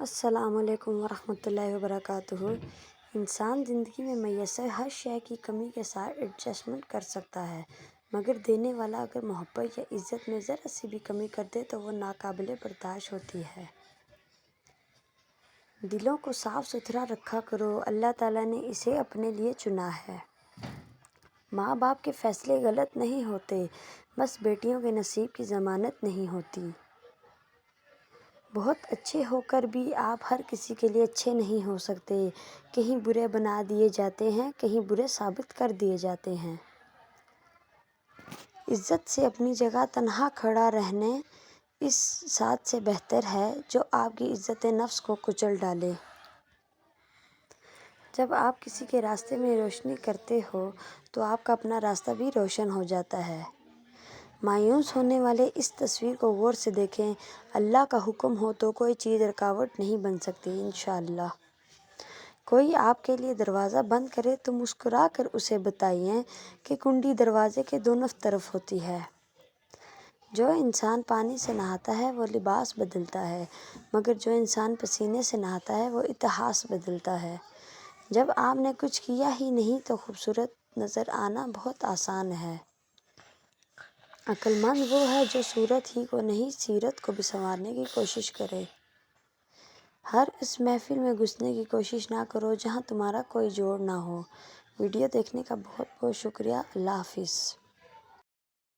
السلام علیکم ورحمۃ اللہ وبرکاتہ۔ انسان زندگی میں میسر ہر شے کی کمی کے ساتھ ایڈجسٹمنٹ کر سکتا ہے، مگر دینے والا اگر محبت یا عزت میں ذرا سی بھی کمی کر دے تو وہ ناقابل برداشت ہوتی ہے۔ دلوں کو صاف ستھرا رکھا کرو، اللہ تعالیٰ نے اسے اپنے لیے چنا ہے۔ ماں باپ کے فیصلے غلط نہیں ہوتے، بس بیٹیوں کے نصیب کی ضمانت نہیں ہوتی۔ بہت اچھے ہو کر بھی آپ ہر کسی کے لیے اچھے نہیں ہو سکتے، کہیں برے بنا دیے جاتے ہیں، کہیں برے ثابت کر دیے جاتے ہیں۔ عزت سے اپنی جگہ تنہا کھڑا رہنے اس ساتھ سے بہتر ہے جو آپ کی عزت نفس کو کچل ڈالے۔ جب آپ کسی کے راستے میں روشنی کرتے ہو تو آپ کا اپنا راستہ بھی روشن ہو جاتا ہے۔ مایوس ہونے والے اس تصویر کو غور سے دیکھیں، اللہ کا حکم ہو تو کوئی چیز رکاوٹ نہیں بن سکتی انشاءاللہ۔ کوئی آپ کے لیے دروازہ بند کرے تو مسکرا کر اسے بتائیے کہ کنڈی دروازے کے دونوں طرف ہوتی ہے۔ جو انسان پانی سے نہاتا ہے وہ لباس بدلتا ہے، مگر جو انسان پسینے سے نہاتا ہے وہ اتہاس بدلتا ہے۔ جب آپ نے کچھ کیا ہی نہیں تو خوبصورت نظر آنا بہت آسان ہے۔ عقل مند وہ ہے جو صورت ہی کو نہیں سیرت کو بھی سنوارنے کی کوشش کرے۔ ہر اس محفل میں گھسنے کی کوشش نہ کرو جہاں تمہارا کوئی جوڑ نہ ہو۔ ویڈیو دیکھنے کا بہت بہت شکریہ۔ اللہ حافظ۔